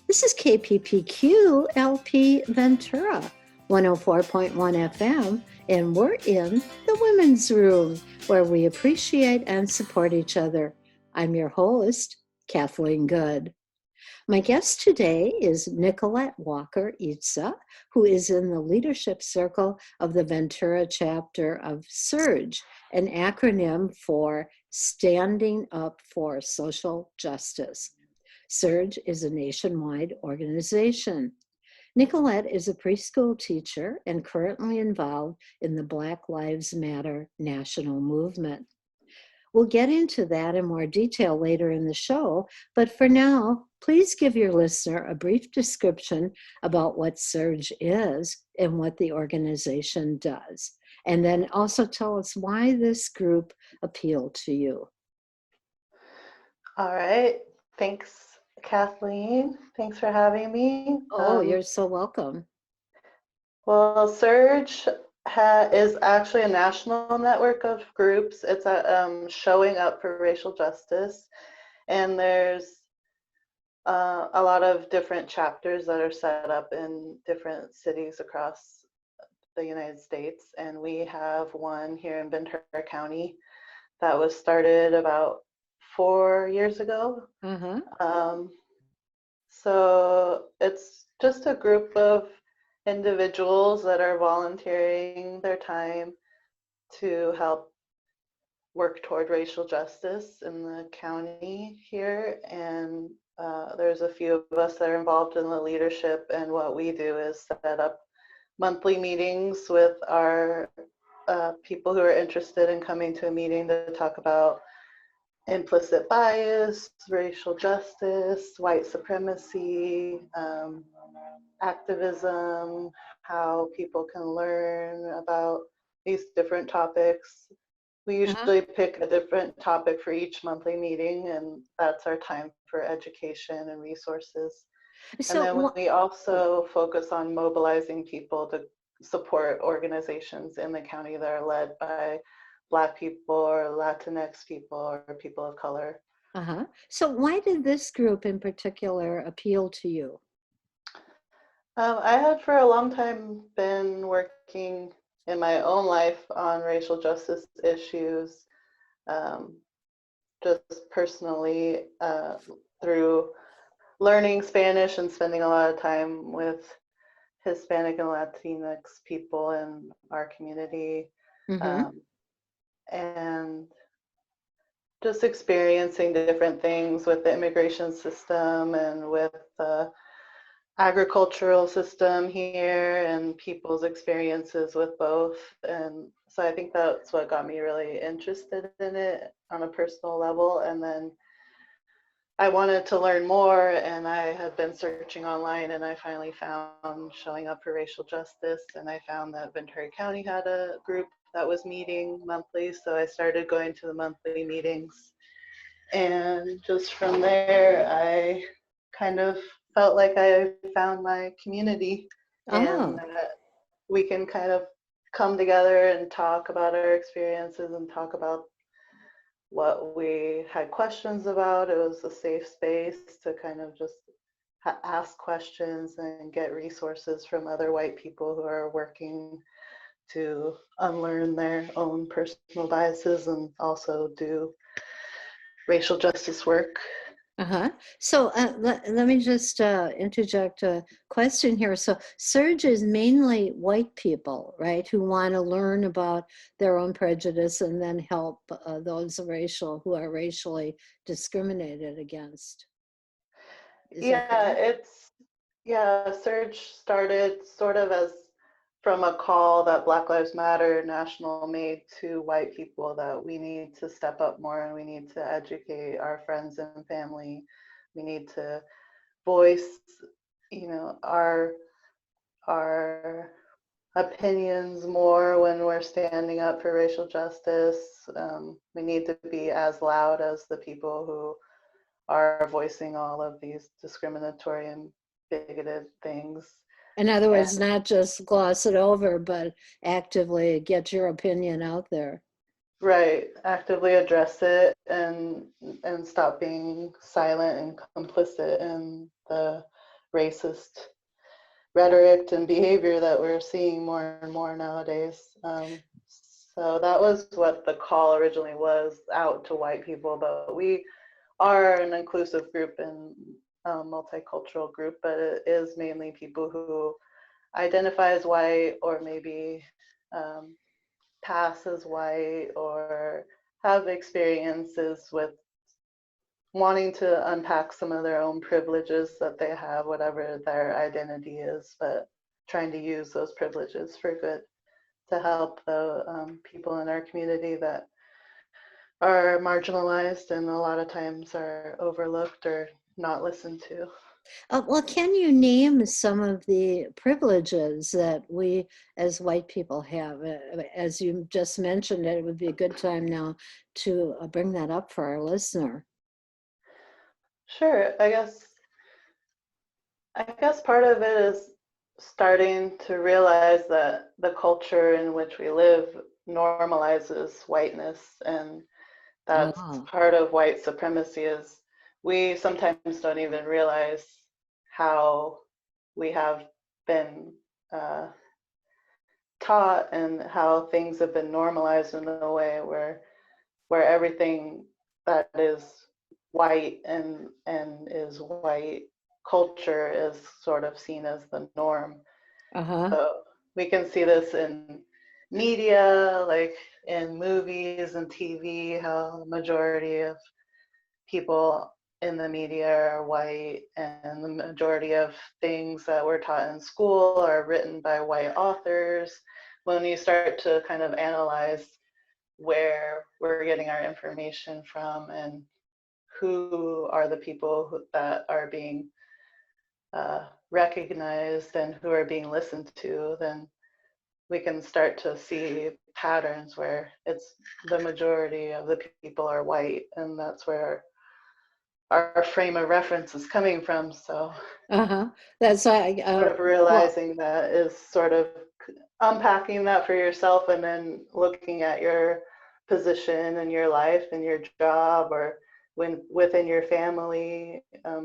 This is KPPQ LP Ventura, 104.1 FM, and we're in the Women's Room, where we appreciate and support each other. I'm your host, Kathleen Good. My guest today is Nicolette Walker-Itza, who is in the leadership circle of the Ventura Chapter of SURJ, an acronym for Standing Up for Social Justice. SURJ is a nationwide organization. Nicolette is a preschool teacher and currently involved in the Black Lives Matter national movement. We'll get into that in more detail later in the show, but for now, please give your listener a brief description about what SURJ is and what the organization does. And then also tell us why this group appealed to you. All right. Thanks, Kathleen. Thanks for having me. You're so welcome. Well, SURJ is actually a national network of groups. It's showing up for racial justice. And there's a lot of different chapters that are set up in different cities across the United States. And we have one here in Ventura County that was started about 4 years ago. So it's just a group of individuals that are volunteering their time to help work toward racial justice in the county here. And there's a few of us that are involved in the leadership, and what we do is set up monthly meetings with our people who are interested in coming to a meeting to talk about implicit bias, racial justice, white supremacy, activism, how people can learn about these different topics. We usually pick a different topic for each monthly meeting, and that's our time for education and resources. And then we also focus on mobilizing people to support organizations in the county that are led by Black people or Latinx people or people of color. So why did this group in particular appeal to you? I had for a long time been working in my own life on racial justice issues, just personally through learning Spanish and spending a lot of time with Hispanic and Latinx people in our community. And just experiencing different things with the immigration system and with the agricultural system here and people's experiences with both. And so I think that's what got me really interested in it on a personal level. And then I wanted to learn more, and I had been searching online, and I finally found Showing Up for Racial Justice, and I found that Ventura County had a group that was meeting monthly, so I started going to the monthly meetings. And just from there, I kind of felt like I found my community, and that we can kind of come together and talk about our experiences and talk about what we had questions about. It was a safe space to kind of just ask questions and get resources from other white people who are working to unlearn their own personal biases and also do racial justice work. So let me just interject a question here. So SURJ is mainly white people, right, who want to learn about their own prejudice and then help those who are racially discriminated against. SURJ started sort of as from a call that Black Lives Matter National made to white people that we need to step up more and we need to educate our friends and family. We need to voice, our opinions more when we're standing up for racial justice. We need to be as loud as the people who are voicing all of these discriminatory and bigoted things. In other words, not just gloss it over, but actively get your opinion out there. Right, actively address it and stop being silent and complicit in the racist rhetoric and behavior that we're seeing more and more nowadays. So that was what the call originally was, out to white people, but we are an inclusive group and multicultural group, but it is mainly people who identify as white or maybe pass as white or have experiences with wanting to unpack some of their own privileges that they have, whatever their identity is, but trying to use those privileges for good to help the people in our community that are marginalized and a lot of times are overlooked or not listened to. Well, can you name some of the privileges that we as white people have? As you just mentioned, it would be a good time now to bring that up for our listener. Sure, I guess part of it is starting to realize that the culture in which we live normalizes whiteness, and that's Oh, part of white supremacy is we sometimes don't even realize how we have been taught and how things have been normalized in a way where everything that is white and is white culture is sort of seen as the norm. uh-huh, So we can see this in media, like in movies and TV, how the majority of people in the media are white, and the majority of things that we're taught in school are written by white authors. When you start to kind of analyze where we're getting our information from and who are the people that are being recognized and who are being listened to, then we can start to see patterns where it's the majority of the people are white, and that's where our frame of reference is coming from. So uh-huh. That's sort of well, realizing that is sort of unpacking that for yourself and then looking at your position in your life and your job or when within your family,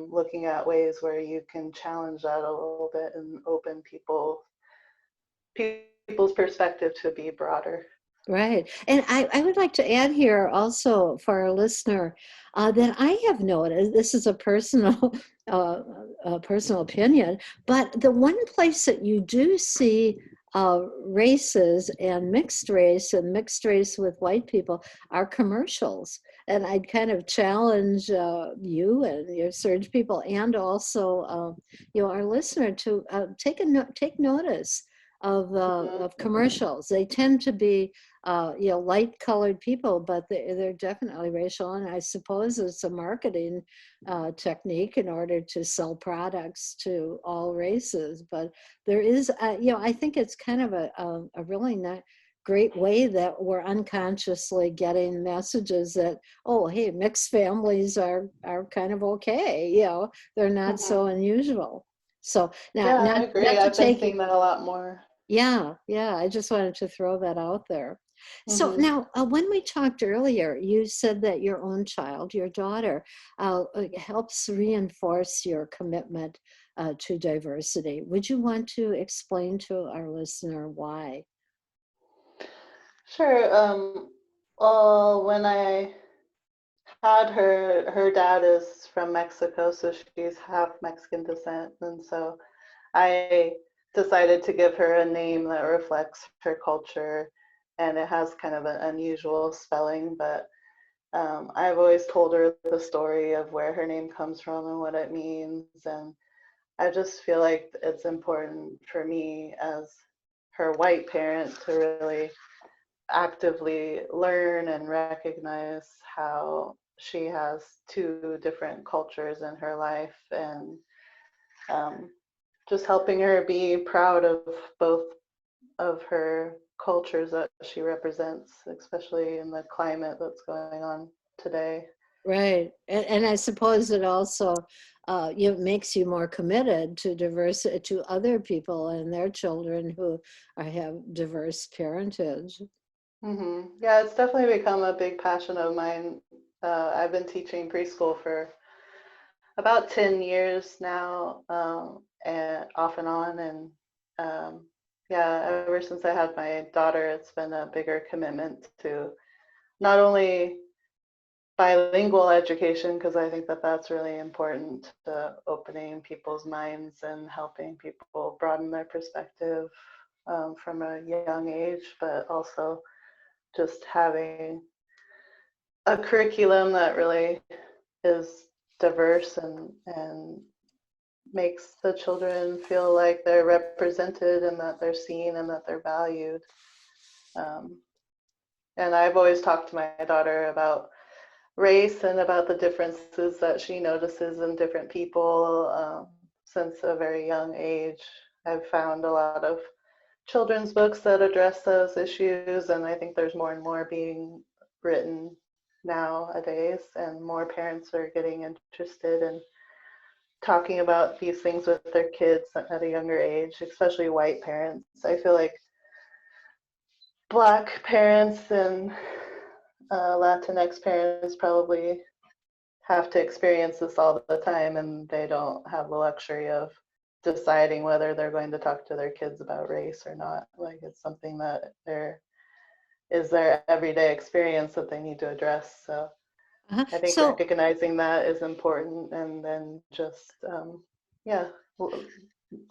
looking at ways where you can challenge that a little bit and open people's perspective to be broader. right. And I would like to add here also for our listener that I have noticed, this is uh, a personal opinion, but the one place that you do see races and mixed race with white people are commercials. And I'd kind of challenge you and your SURJ people and also our listener to take notice Mhm. of commercials. They tend to be light colored people, but they're definitely racial. And I suppose it's a marketing technique in order to sell products to all races. But there is, I think it's kind of a really not great way that we're unconsciously getting messages that, oh, hey, mixed families are kind of okay. They're not so Mhm. unusual. So now, Yeah, I agree. not to I've been take seeing that a lot more. yeah. I just wanted to throw that out there. So Mhm. now, when we talked earlier, you said that your own child, your daughter, helps reinforce your commitment to diversity. Would you want to explain to our listener why? Sure. Well, when I had her, her dad is from Mexico, so she's half Mexican descent. And so I decided to give her a name that reflects her culture. And it has kind of an unusual spelling, but I've always told her the story of where her name comes from and what it means. And I just feel like it's important for me as her white parent to really actively learn and recognize how she has two different cultures in her life and um, just helping her be proud of both of her cultures that she represents, especially in the climate that's going on today. Right. And I suppose it also makes you more committed to diversity to other people and their children who have diverse parentage. Yeah, it's definitely become a big passion of mine. I've been teaching preschool for about 10 years now, and off and on. And yeah, ever since I had my daughter, it's been a bigger commitment to not only bilingual education, because I think that that's really important to opening people's minds and helping people broaden their perspective from a young age, but also just having a curriculum that really is diverse and makes the children feel like they're represented and that they're seen and that they're valued. And I've always talked to my daughter about race and about the differences that she notices in different people since a very young age. I've found a lot of children's books that address those issues, and I think there's more and more being written nowadays, and more parents are getting interested in talking about these things with their kids at a younger age, especially white parents. I feel like Black parents and Latinx parents probably have to experience this all the time, and they don't have the luxury of deciding whether they're going to talk to their kids about race or not. Like, it's something that is their everyday experience that they need to address. So I think So, recognizing that is important, and then just yeah,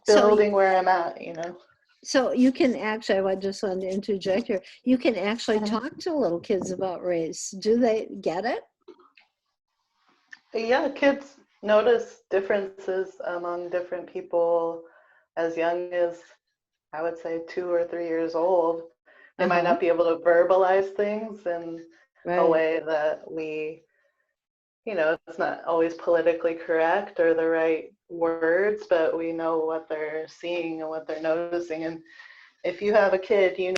so, building where I'm at, you know. so you can actually, I just wanted to interject here, you can actually Mhm. talk to little kids about race. Do they get it? Yeah, kids notice differences among different people as young as, I would say, 2 or 3 years old. They might Uh-huh. not be able to verbalize things in a Right. way that we, it's not always politically correct or the right words, but we know what they're seeing and what they're noticing. And if you have a kid, you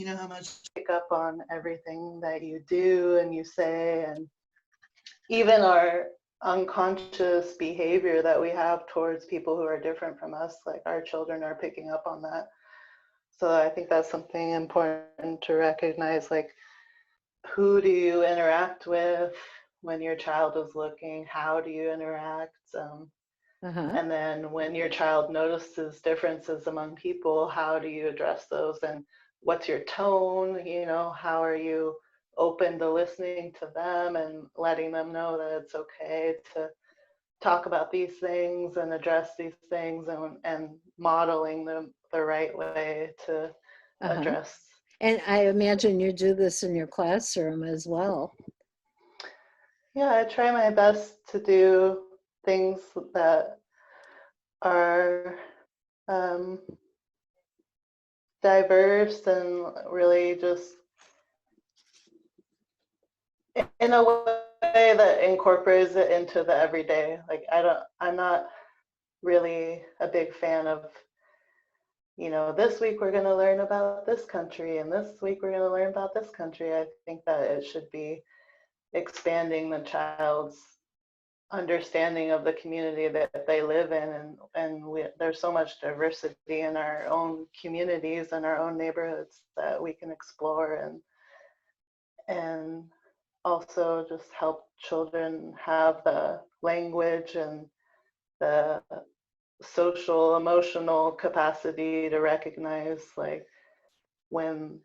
know how much they pick up on everything that you do and you say, and even our unconscious behavior that we have towards people who are different from us, like our children are picking up on that. So I think that's something important to recognize, like, who do you interact with when your child is looking? How do you interact? Uh-huh. And then when your child notices differences among people, how do you address those? And what's your tone? How are you open to listening to them and letting them know that it's okay to talk about these things and address these things, and modeling them the right way to Uh-huh. address. And I imagine you do this in your classroom as well. Yeah, I try my best to do things that are um, diverse and really just in a way that incorporates it into the everyday. Like, I'm not really a big fan of, this week we're going to learn about this country and this week we're going to learn about this country. I think that it should be expanding the child's understanding of the community that they live in, and there's so much diversity in our own communities and our own neighborhoods that we can explore, and also just help children have the language and the social emotional capacity to recognize, like, when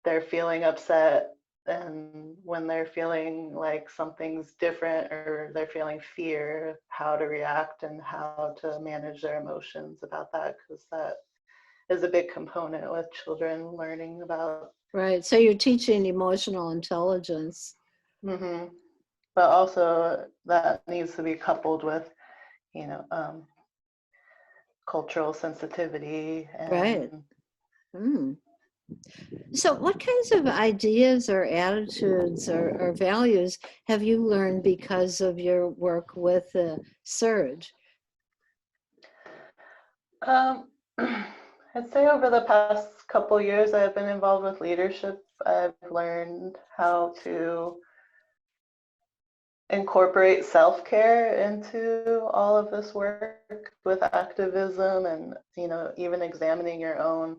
they're feeling upset and when they're feeling like something's different or they're feeling fear, how to react and how to manage their emotions about that, because that is a big component with children learning about. Right. So you're teaching emotional intelligence. Hmm. But also that needs to be coupled with, you know, um, cultural sensitivity Right. and Mm. So what kinds of ideas or attitudes or values have you learned because of your work with SURJ? um, I'd say over the past couple years I've been involved with leadership. I've learned how to incorporate self-care into all of this work with activism, and even examining your own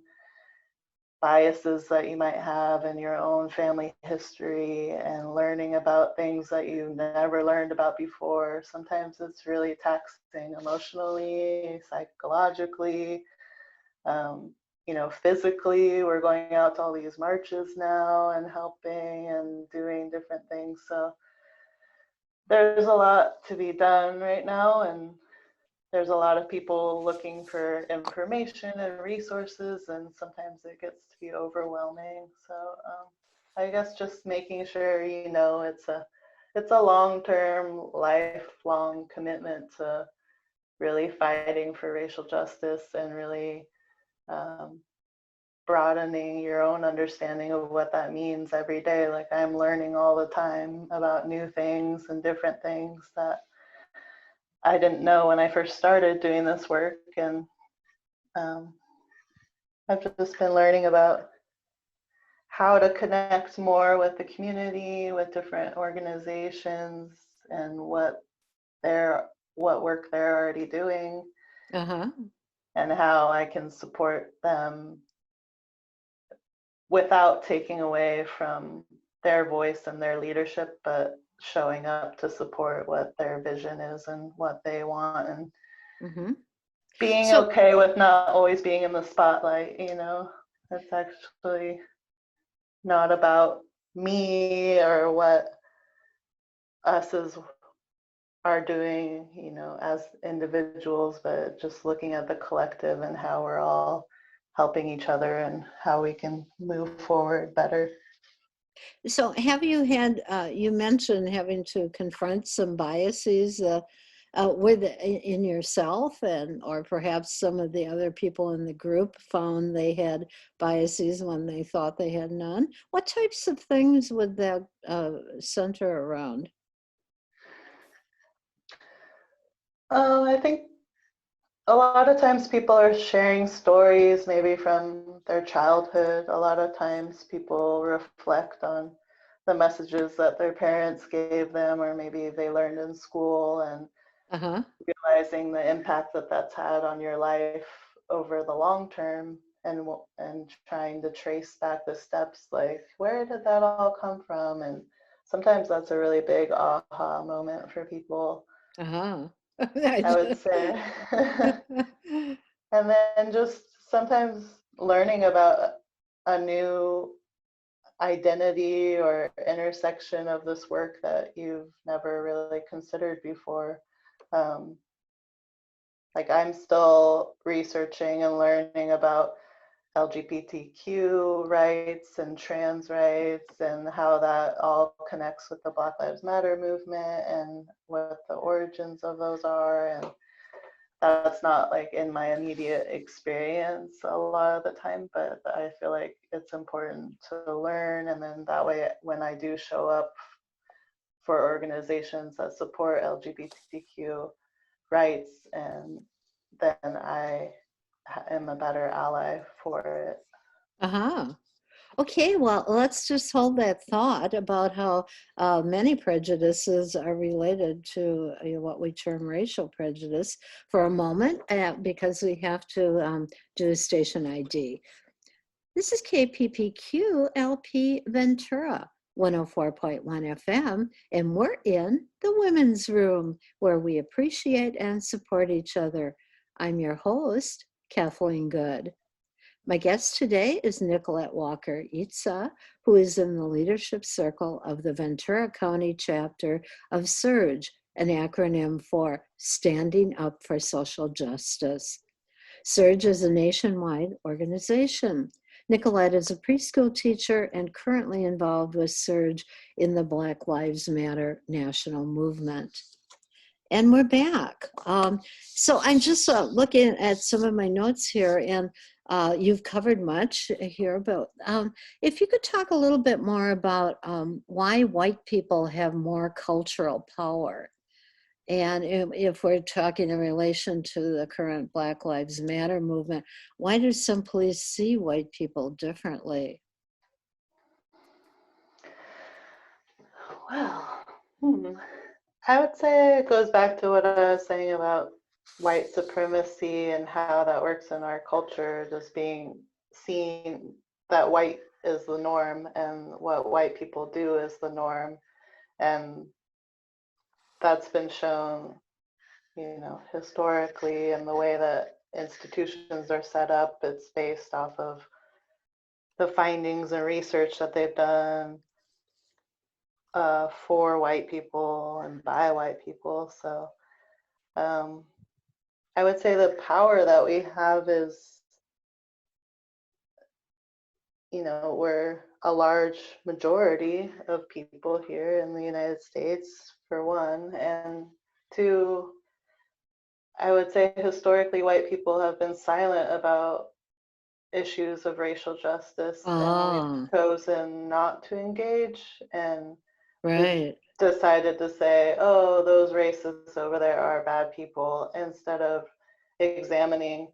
biases that you might have in your own family history and learning about things that you never learned about before. Sometimes it's really taxing emotionally, psychologically, physically. We're going out to all these marches now and helping and doing different things. So there's a lot to be done right now, and there's a lot of people looking for information and resources, and sometimes it gets to be overwhelming. So I guess just making sure it's a long-term, lifelong commitment to really fighting for racial justice and really broadening your own understanding of what that means every day. Like, I'm learning all the time about new things and different things that I didn't know when I first started doing this work. And I've just been learning about how to connect more with the community, with different organizations, and what work they're already doing, and how I can support them without taking away from their voice and their leadership, but showing up to support what their vision is and what they want, and being okay with not always being in the spotlight. It's actually not about me or what us are doing, as individuals, but just looking at the collective and how we're all helping each other and how we can move forward better. So have you had, you mentioned having to confront some biases in yourself, or perhaps some of the other people in the group found they had biases when they thought they had none. What types of things would that center around? I think a lot of times people are sharing stories maybe from their childhood. A lot of times people reflect on the messages that their parents gave them, or maybe they learned in school, and realizing the impact that that's had on your life over the long term, and trying to trace back the steps, like, where did that all come from? And sometimes that's a really big aha moment for people. I would say. And then just sometimes learning about a new identity or intersection of this work that you've never really considered before. Like, I'm still researching and learning about LGBTQ rights and trans rights, and how that all connects with the Black Lives Matter movement and what the origins of those are. And that's not like in my immediate experience a lot of the time, but I feel like it's important to learn. And then that way, when I do show up for organizations that support LGBTQ rights, and then I am a better ally for it. Okay, well, let's just hold that thought about how many prejudices are related to what we term racial prejudice for a moment, because we have to do station ID. This is KPPQ LP Ventura, 104.1 FM, and we're in the Women's Room, where we appreciate and support each other. I'm your host, Kathleen Good. My guest today is Nicolette Walker-Itza, who is in the leadership circle of the Ventura County Chapter of SURJ, an acronym for Standing Up for Social Justice. SURJ is a nationwide organization. Nicolette is a preschool teacher and currently involved with SURJ in the Black Lives Matter national movement. And we're back. So I'm just looking at some of my notes here, and you've covered much here, but if you could talk a little bit more about why white people have more cultural power. And if we're talking in relation to the current Black Lives Matter movement, why do some police see white people differently? Well, I would say it goes back to what I was saying about white supremacy and how that works in our culture, just being seen that white is the norm and what white people do is the norm. And that's been shown, you know, historically, and the way that institutions are set up, it's based off of the findings and research that they've done for white people and by white people. So I would say the power that we have is, you know, we're a large majority of people here in the United States, for one, and two, I would say historically white people have been silent about issues of racial justice, and we've Ah, chosen not to engage, and we've right. decided to say, oh, those racists over there are bad people, instead of examining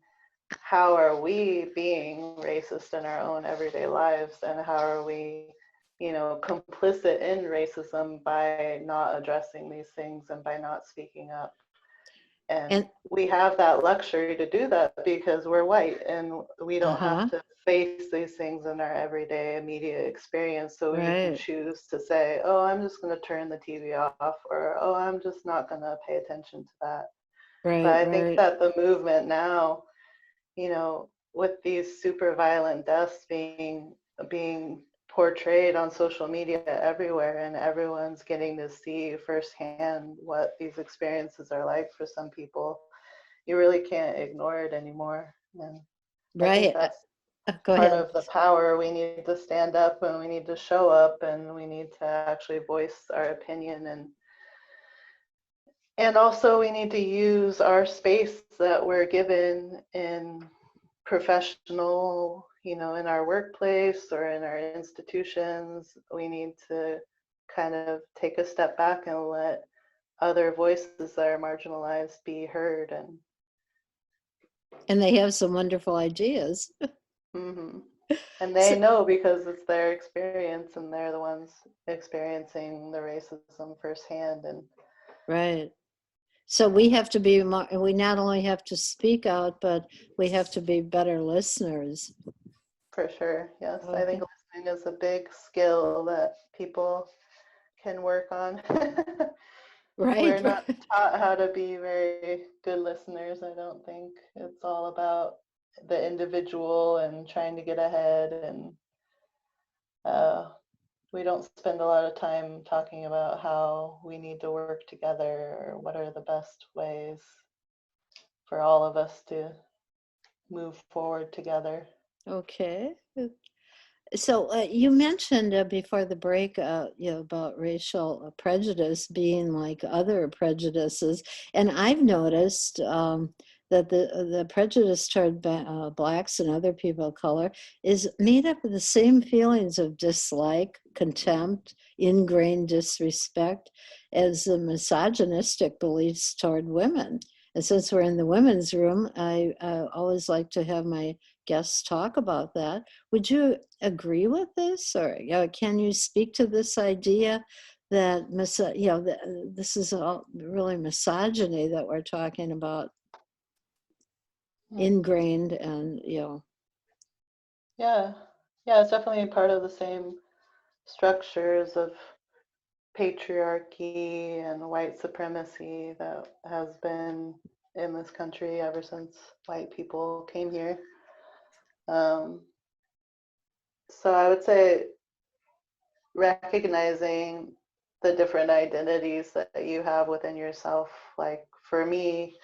how are we being racist in our own everyday lives, and how are we, you know, complicit in racism by not addressing these things and by not speaking up. And And we have that luxury to do that because we're white and we don't have uh-huh, to face these things in our everyday immediate experience. So we can right, choose to say, oh, I'm just going to turn the TV off, or oh, I'm just not going to pay attention to that. But right, I think right. that the movement now, you know, with these super violent deaths being portrayed on social media everywhere, and everyone's getting to see firsthand what these experiences are like for some people, you really can't ignore it anymore. And I think Right. that's Go part ahead. of the power. We need to stand up and we need to show up and we need to actually voice our opinion, and also we need to use our space that we're given in professional, you know, in our workplace or in our institutions. We need to kind of take a step back and let other voices that are marginalized be heard. And they have some wonderful ideas. And and they So, know because it's their experience and they're the ones experiencing the racism firsthand. And right. So we have to be more, we not only have to speak out, but we have to be better listeners. for sure, yes, I think Okay. listening is a big skill that people can work on. We're Right. not taught how to be very good listeners, I don't think. It's all about the individual and trying to get ahead. And uh, we don't spend a lot of time talking about how we need to work together or what are the best ways for all of us to move forward together. Okay. So you mentioned before the break, about racial prejudice being like other prejudices, and I've noticed that the prejudice toward blacks and other people of color is made up of the same feelings of dislike, contempt, ingrained disrespect as the misogynistic beliefs toward women. And since we're in the women's room, I always like to have my guests talk about that. Would you agree with this, or can you speak to this idea that this is all really misogyny that we're talking about, Hmm. ingrained, and Yeah, yeah, it's definitely part of the same structures of patriarchy and white supremacy that has been in this country ever since white people came here. Um, so I would say recognizing the different identities that you have within yourself. Like for me,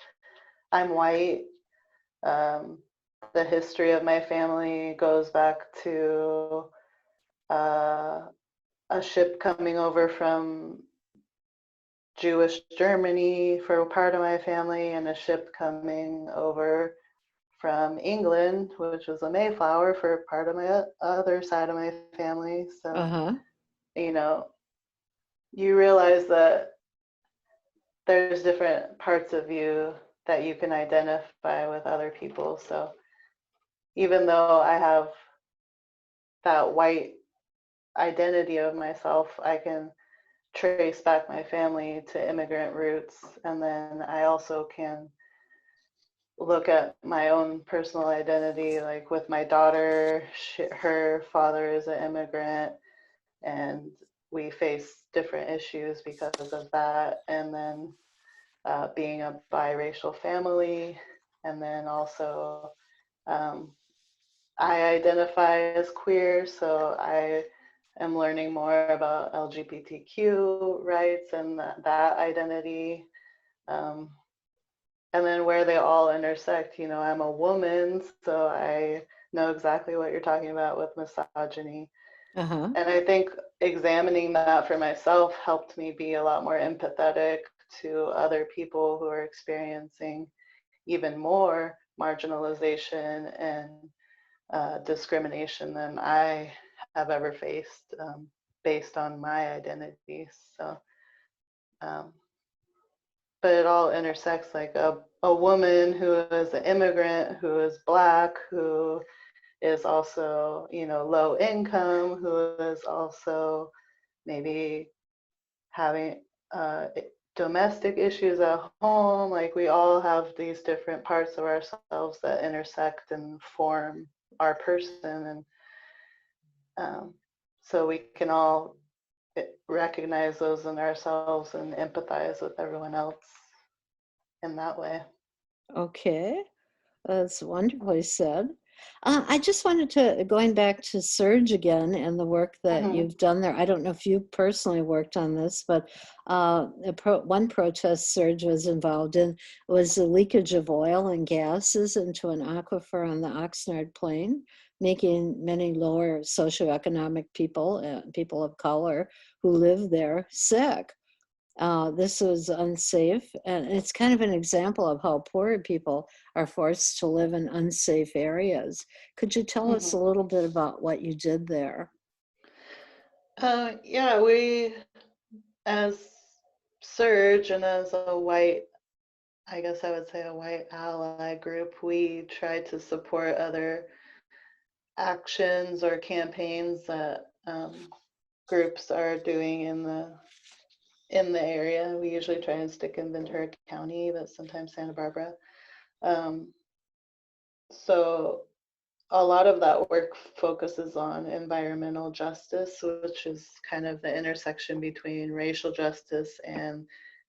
I'm white. Um, the history of my family goes back to uh, a ship coming over from Jewish Germany for a part of my family, and a ship coming over from England, which was a Mayflower, for part of my other side of my family. So, uh-huh. you know, you realize that there's different parts of you that you can identify with other people. So even though I have that white identity of myself, I can trace back my family to immigrant roots. And then I also can look at my own personal identity, like with my daughter, her father is an immigrant, and we face different issues because of that. And then being a biracial family, and then also I identify as queer, so I am learning more about LGBTQ rights and that identity. Um, and then where they all intersect, you know, I'm a woman, so I know exactly what you're talking about with misogyny. Uh-huh. And I think examining that for myself helped me be a lot more empathetic to other people who are experiencing even more marginalization and discrimination than I have ever faced based on my identity. So, um, but it all intersects, like a woman who is an immigrant, who is Black, who is also, you know, low income, who is also maybe having domestic issues at home. Like we all have these different parts of ourselves that intersect and form our person. And so we can all recognize those in ourselves and empathize with everyone else in that way. Okay. That's wonderfully said. I just wanted to, going back to SURJ again and the work that Mm-hmm. you've done there. I don't know if you personally worked on this, but one protest SURJ was involved in was the leakage of oil and gases into an aquifer on the Oxnard Plain, making many lower socioeconomic people, people of color who live there, sick. This was unsafe, and it's kind of an example of how poor people are forced to live in unsafe areas. Could you tell us a Mm-hmm. little bit about what you did there? Yeah, we, as SURJ and as a white, I guess I would say a white ally group, we try to support other actions or campaigns that groups are doing in the area. We usually try and stick in Ventura County, but sometimes Santa Barbara. Um, so a lot of that work focuses on environmental justice, which is kind of the intersection between racial justice and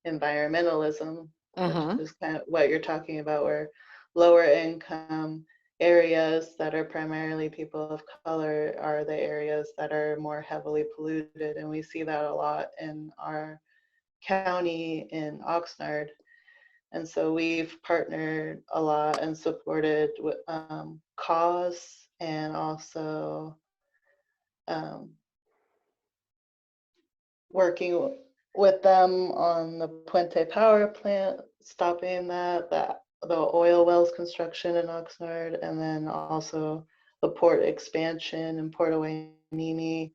environmentalism, which Uh-huh. is kind of what you're talking about, where lower income areas that are primarily people of color are the areas that are more heavily polluted. And we see that a lot in our county in Oxnard. And so we've partnered a lot and supported with cause, and also um, working with them on the Puente power plant, stopping the oil wells construction in Oxnard, and then also the port expansion in Port Hueneme,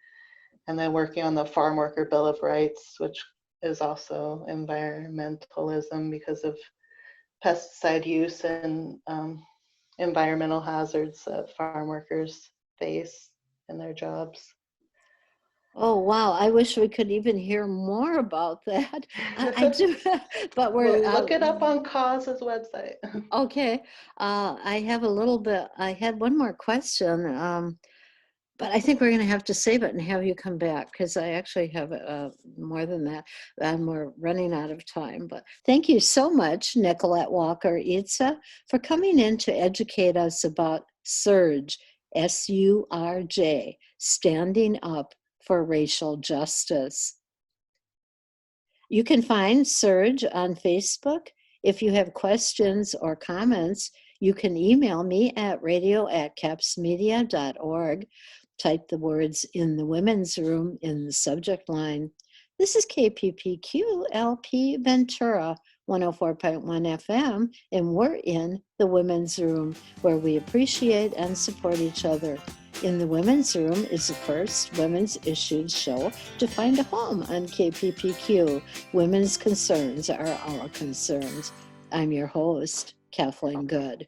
and then working on the Farm Worker Bill of Rights, which is also environmentalism because of pesticide use and environmental hazards that farm workers face in their jobs. Oh, wow. I wish we could even hear more about that. I do, but we're, Well, look it up on Cause's website. okay. I have a little bit, I had one more question. But I think we're going to have to save it and have you come back because I actually have more than that. And we're running out of time. But thank you so much, Nicolette Walker-Itza, for coming in to educate us about SURJ, SURJ, Standing Up for Racial Justice. You can find SURJ on Facebook. If you have questions or comments, you can email me at radio@capsmedia.org. Type the words "in the women's room" in the subject line. This is KPPQ LP Ventura 104.1 FM, and we're in the women's room where we appreciate and support each other. In the Women's Room is the first women's issues show to find a home on KPPQ. Women's concerns are our concerns. I'm your host, Kathleen Good.